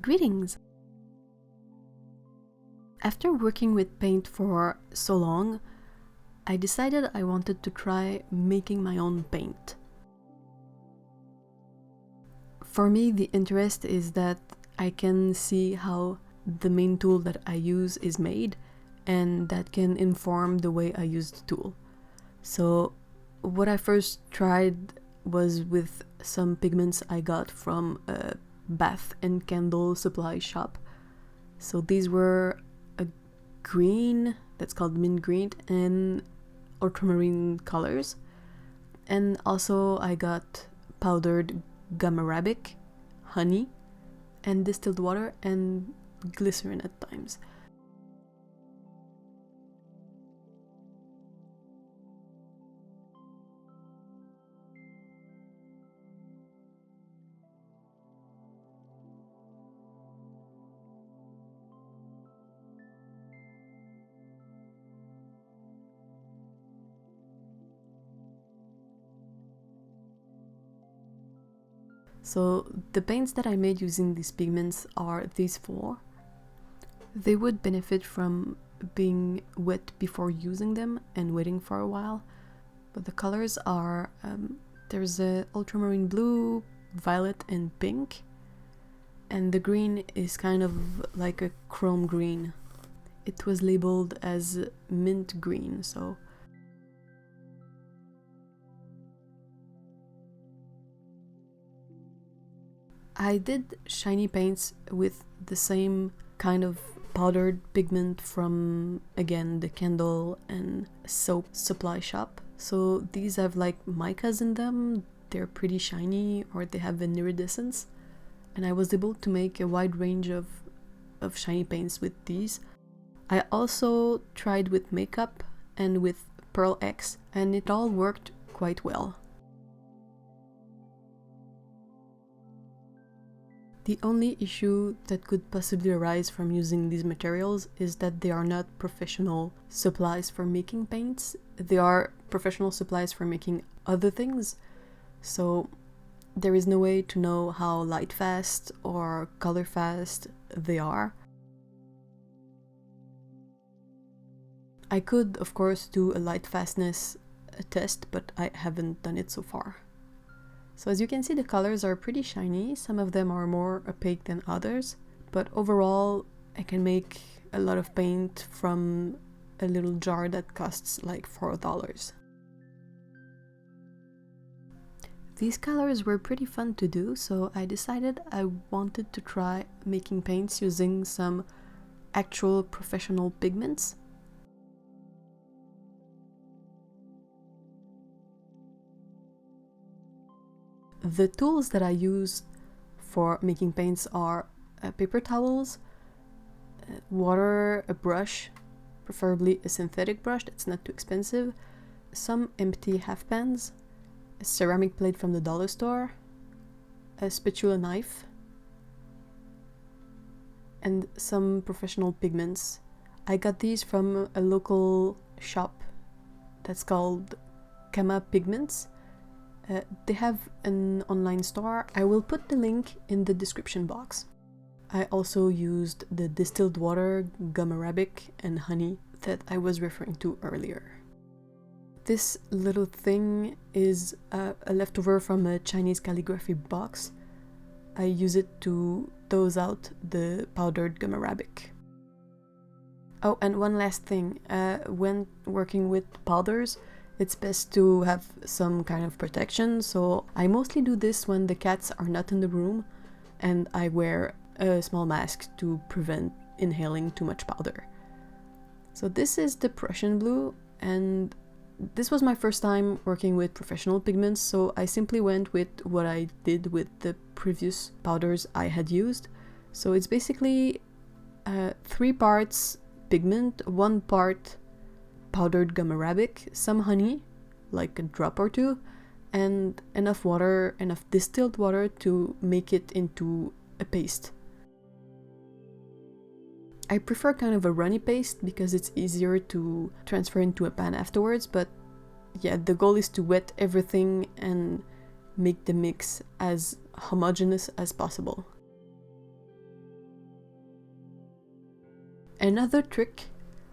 Greetings! After working with paint for so long, I decided I wanted to try making my own paint. For me, the interest is that I can see how the main tool that I use is made, and that can inform the way I use the tool. So what I first tried was with some pigments I got from a bath and candle supply shop. So these were a green, that's called mint green, and ultramarine colors. And also I got powdered gum arabic, honey, and distilled water, and glycerin at times. So the paints that I made using these pigments are these four. They would benefit from being wet before using them and waiting for a while. But the colors are, there's a ultramarine blue, violet, and pink. And the green is kind of like a chrome green. It was labeled as mint green, so I did shiny paints with the same kind of powdered pigment from, again, the candle and soap supply shop. So these have like micas in them, they're pretty shiny, or they have an iridescence. And I was able to make a wide range of shiny paints with these. I also tried with makeup and with Pearl X, and it all worked quite well. The only issue that could possibly arise from using these materials is that they are not professional supplies for making paints. They are professional supplies for making other things, so there is no way to know how light fast or color fast they are. I could, of course, do a light fastness test, but I haven't done it so far. So as you can see, the colors are pretty shiny. Some of them are more opaque than others, but overall I can make a lot of paint from a little jar that costs like $4. These colors were pretty fun to do, so I decided I wanted to try making paints using some actual professional pigments. The tools that I use for making paints are paper towels, water, a brush, preferably a synthetic brush that's not too expensive, some empty half pans, a ceramic plate from the dollar store, a spatula knife, and some professional pigments. I got these from a local shop that's called Kama Pigments. They have an online store. I will put the link in the description box. I also used the distilled water, gum arabic, and honey that I was referring to earlier. This little thing is a leftover from a Chinese calligraphy box. I use it to dose out the powdered gum arabic. Oh, and one last thing. When working with powders, it's best to have some kind of protection, so I mostly do this when the cats are not in the room, and I wear a small mask to prevent inhaling too much powder. So this is the Prussian blue, and this was my first time working with professional pigments, so I simply went with what I did with the previous powders I had used. So it's basically 3 parts pigment, 1 part powdered gum arabic, some honey, like a drop or two, and enough water, enough distilled water to make it into a paste. I prefer kind of a runny paste because it's easier to transfer into a pan afterwards, but yeah, the goal is to wet everything and make the mix as homogeneous as possible. Another trick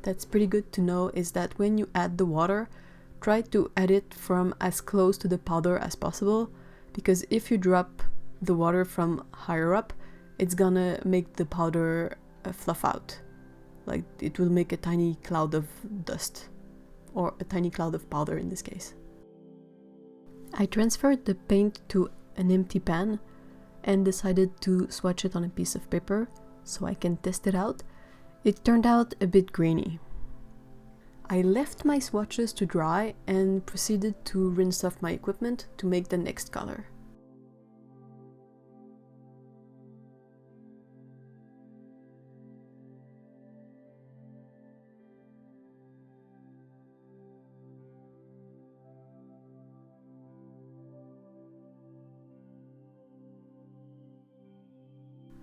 that's pretty good to know is that when you add the water, try to add it from as close to the powder as possible, because if you drop the water from higher up, it's gonna make the powder fluff out. Like, it will make a tiny cloud of dust, or a tiny cloud of powder in this case. I transferred the paint to an empty pan and decided to swatch it on a piece of paper so I can test it out. It turned out a bit grainy. I left my swatches to dry and proceeded to rinse off my equipment to make the next color.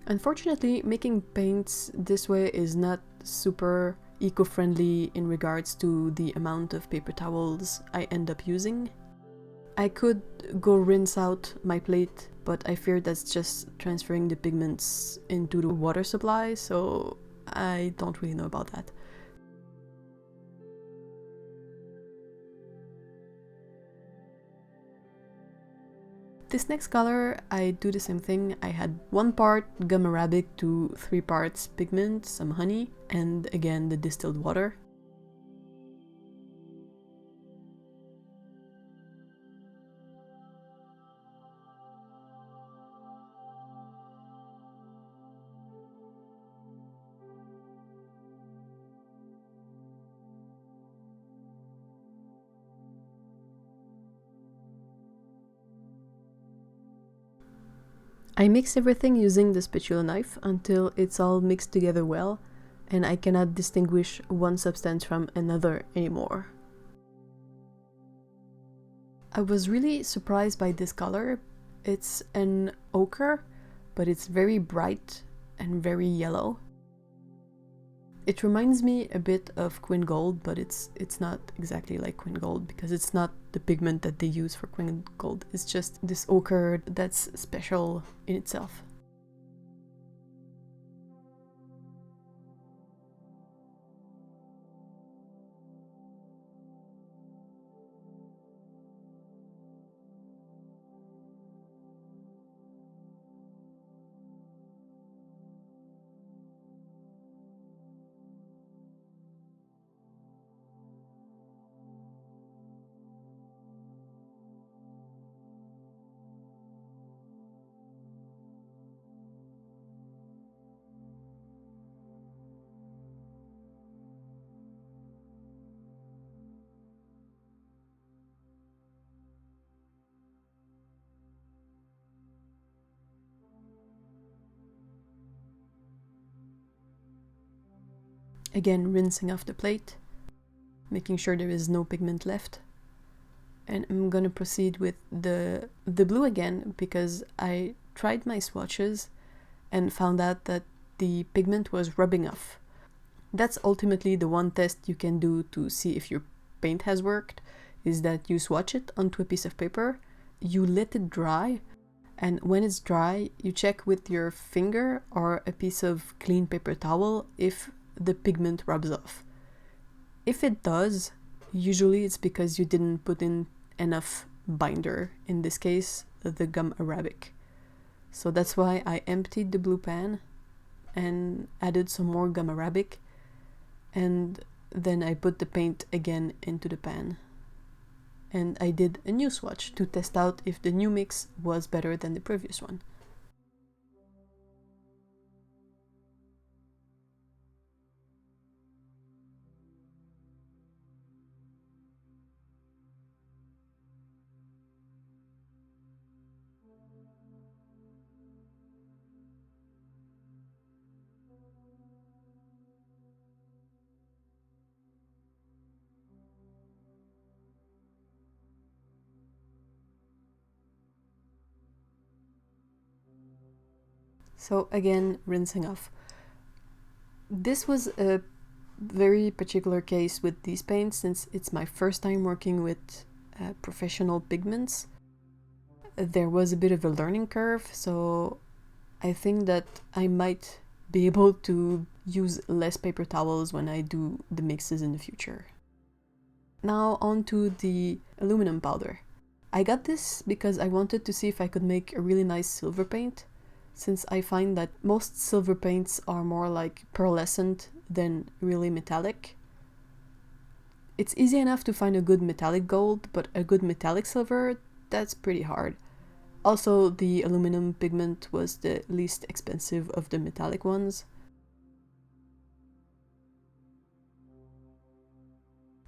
Unfortunately, making paints this way is not super eco-friendly in regards to the amount of paper towels I end up using. I could go rinse out my plate, but I fear that's just transferring the pigments into the water supply, so I don't really know about that. This next color, I do the same thing. I had 1 part gum arabic to 3 parts pigment, some honey, and again the distilled water. I mix everything using the spatula knife until it's all mixed together well, and I cannot distinguish one substance from another anymore. I was really surprised by this color. It's an ochre, but it's very bright and very yellow. It reminds me a bit of Quin Gold, but it's not exactly like Quin Gold because it's not the pigment that they use for Quin Gold. It's just this ochre that's special in itself. Again, rinsing off the plate, making sure there is no pigment left. And I'm gonna proceed with the blue again because I tried my swatches and found out that the pigment was rubbing off. That's ultimately the one test you can do to see if your paint has worked, is that you swatch it onto a piece of paper, you let it dry, and when it's dry, you check with your finger or a piece of clean paper towel if the pigment rubs off. If it does, usually it's because you didn't put in enough binder, in this case the gum arabic. So that's why I emptied the blue pan and added some more gum arabic, and then I put the paint again into the pan. And I did a new swatch to test out if the new mix was better than the previous one. So again, rinsing off. This was a very particular case with these paints since it's my first time working with professional pigments. There was a bit of a learning curve, so I think that I might be able to use less paper towels when I do the mixes in the future. Now on to the aluminum powder. I got this because I wanted to see if I could make a really nice silver paint, since I find that most silver paints are more like pearlescent than really metallic. It's easy enough to find a good metallic gold, but a good metallic silver, that's pretty hard. Also, the aluminum pigment was the least expensive of the metallic ones.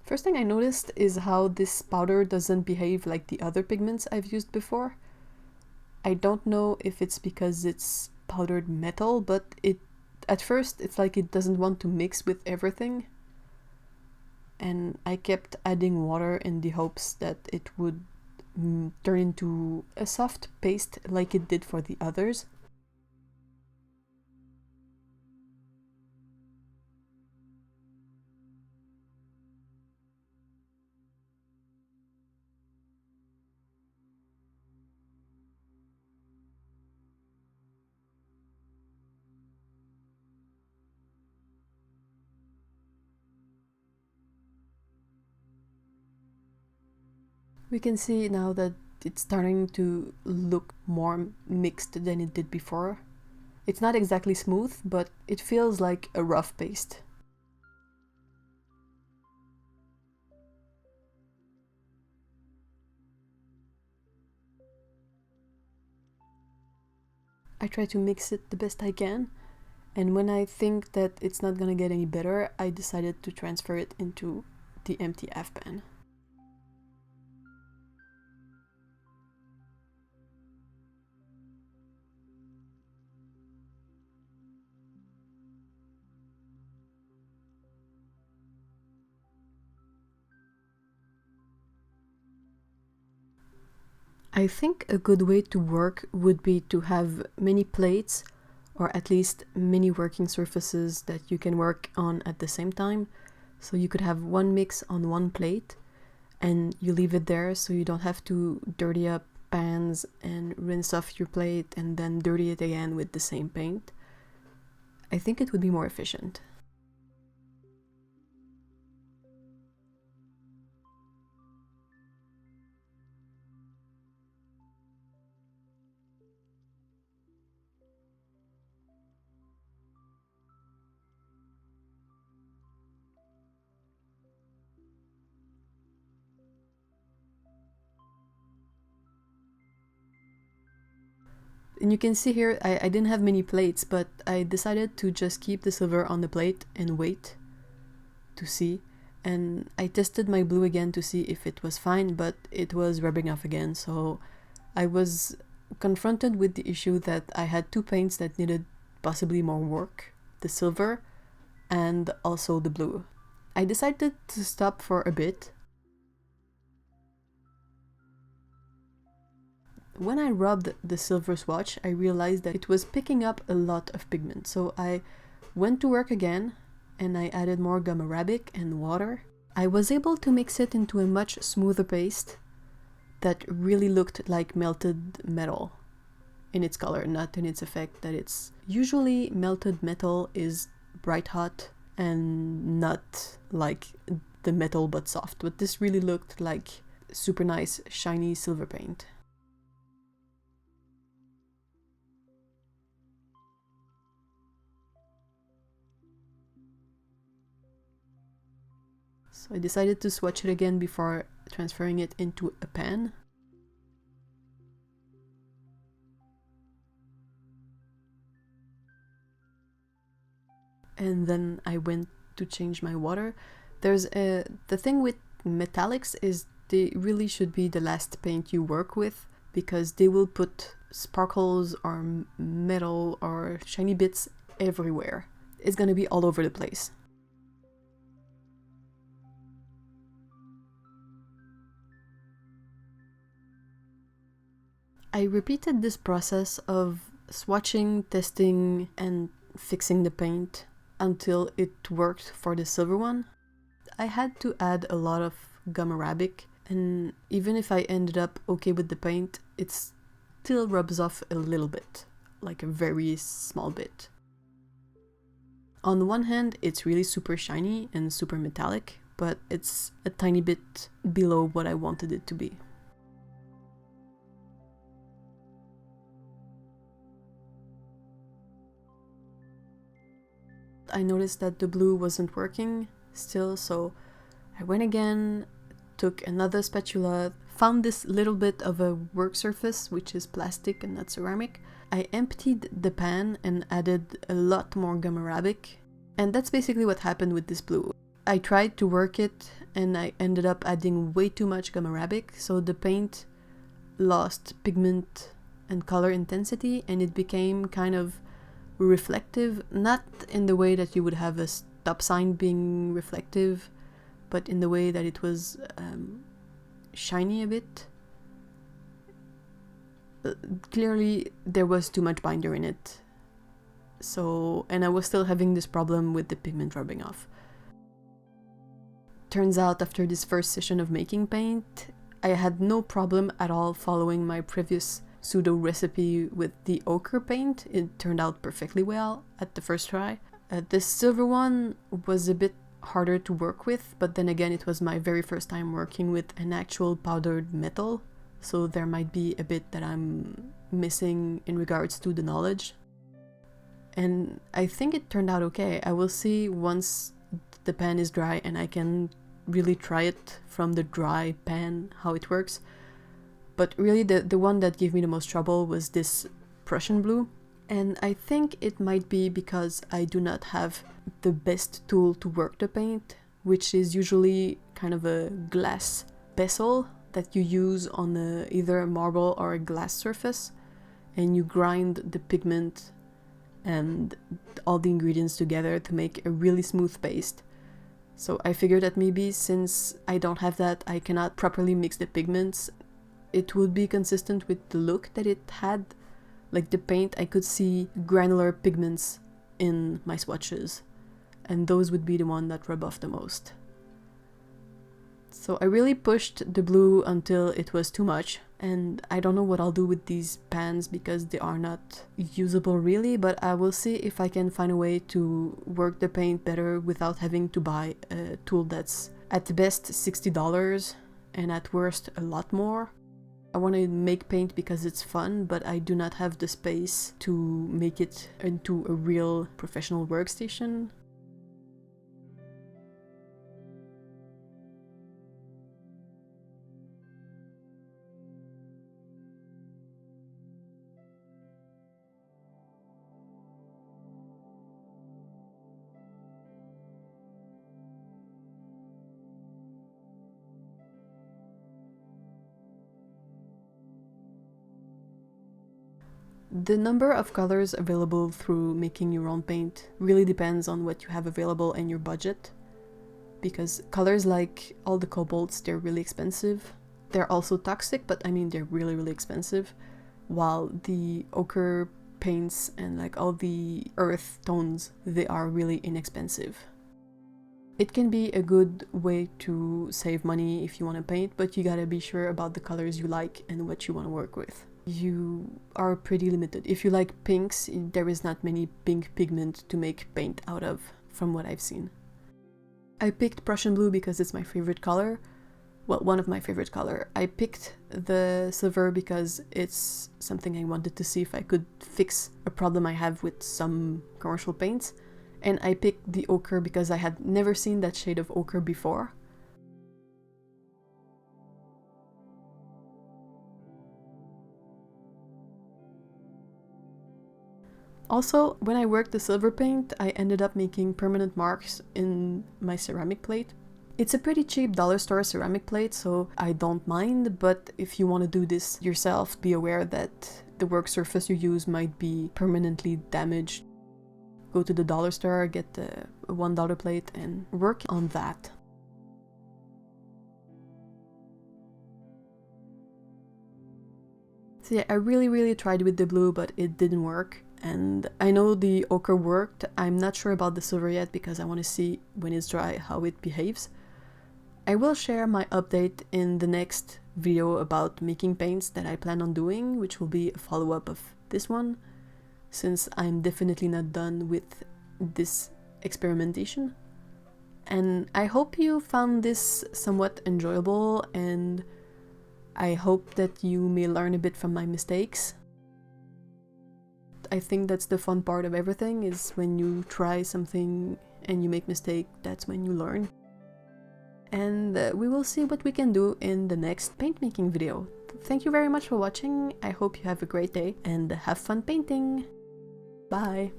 First thing I noticed is how this powder doesn't behave like the other pigments I've used before. I don't know if it's because it's powdered metal, but at first it's like it doesn't want to mix with everything. And I kept adding water in the hopes that it would turn into a soft paste like it did for the others. We can see now that it's starting to look more mixed than it did before. It's not exactly smooth, but it feels like a rough paste. I try to mix it the best I can, and when I think that it's not gonna get any better, I decided to transfer it into the empty half pan. I think a good way to work would be to have many plates, or at least many working surfaces that you can work on at the same time. So you could have one mix on one plate and you leave it there so you don't have to dirty up pans and rinse off your plate and then dirty it again with the same paint. I think it would be more efficient. And you can see here, I didn't have many plates, but I decided to just keep the silver on the plate and wait to see. And I tested my blue again to see if it was fine, but it was rubbing off again. So I was confronted with the issue that I had two paints that needed possibly more work, the silver and also the blue. I decided to stop for a bit. When I rubbed the silver swatch, I realized that it was picking up a lot of pigment. So I went to work again and I added more gum arabic and water. I was able to mix it into a much smoother paste that really looked like melted metal in its color, not in its effect that it's usually melted metal is bright hot and not like the metal but soft. But this really looked like super nice shiny silver paint. So I decided to swatch it again before transferring it into a pan. And then I went to change my water. The thing with metallics is they really should be the last paint you work with, because they will put sparkles or metal or shiny bits everywhere. It's gonna be all over the place. I repeated this process of swatching, testing, and fixing the paint until it worked for the silver one. I had to add a lot of gum arabic, and even if I ended up okay with the paint, it still rubs off a little bit, like a very small bit. On one hand, it's really super shiny and super metallic, but it's a tiny bit below what I wanted it to be. I noticed that the blue wasn't working still, so I went again, took another spatula, found this little bit of a work surface, which is plastic and not ceramic. I emptied the pan and added a lot more gum arabic, and that's basically what happened with this blue. I tried to work it and I ended up adding way too much gum arabic, so the paint lost pigment and color intensity and it became kind of reflective, not in the way that you would have a stop sign being reflective, but in the way that it was shiny a bit. Clearly there was too much binder in it, so, and I was still having this problem with the pigment rubbing off. Turns out after this first session of making paint, I had no problem at all following my previous pseudo recipe with the ochre paint. It turned out perfectly well at the first try. This silver one was a bit harder to work with, but then again it was my very first time working with an actual powdered metal, so there might be a bit that I'm missing in regards to the knowledge. And I think it turned out okay. I will see once the pan is dry and I can really try it from the dry pan how it works. But really the one that gave me the most trouble was this Prussian blue. And I think it might be because I do not have the best tool to work the paint, which is usually kind of a glass vessel that you use on either a marble or a glass surface, and you grind the pigment and all the ingredients together to make a really smooth paste. So I figured that maybe since I don't have that, I cannot properly mix the pigments. It would be consistent with the look that it had. Like the paint, I could see granular pigments in my swatches, and those would be the one that rub off the most. So I really pushed the blue until it was too much, and I don't know what I'll do with these pans because they are not usable really, but I will see if I can find a way to work the paint better without having to buy a tool that's at the best $60 and at worst a lot more. I want to make paint because it's fun, but I do not have the space to make it into a real professional workstation. The number of colors available through making your own paint really depends on what you have available and your budget, because colors like all the cobalts, they're really expensive. They're also toxic, but I mean they're really expensive, while the ochre paints and like all the earth tones, they are really inexpensive. It can be a good way to save money if you want to paint, but you gotta be sure about the colors you like and what you want to work with. You are pretty limited. If you like pinks, there is not many pink pigment to make paint out of, from what I've seen. I picked Prussian blue because it's my favorite color. Well, one of my favorite color. I picked the silver because it's something I wanted to see if I could fix a problem I have with some commercial paints. And I picked the ochre because I had never seen that shade of ochre before. Also, when I worked the silver paint, I ended up making permanent marks in my ceramic plate. It's a pretty cheap dollar store ceramic plate, so I don't mind, but if you want to do this yourself, be aware that the work surface you use might be permanently damaged. Go to the dollar store, get a $1 plate and work on that. So yeah, I really tried with the blue, but it didn't work. And I know the ochre worked. I'm not sure about the silver yet because I want to see when it's dry how it behaves. I will share my update in the next video about making paints that I plan on doing, which will be a follow-up of this one, since I'm definitely not done with this experimentation. And I hope you found this somewhat enjoyable, and I hope that you may learn a bit from my mistakes. I think that's the fun part of everything, is when you try something and you make mistake, that's when you learn. And we will see what we can do in the next paint making video. Thank you very much for watching. I hope you have a great day and have fun painting. Bye!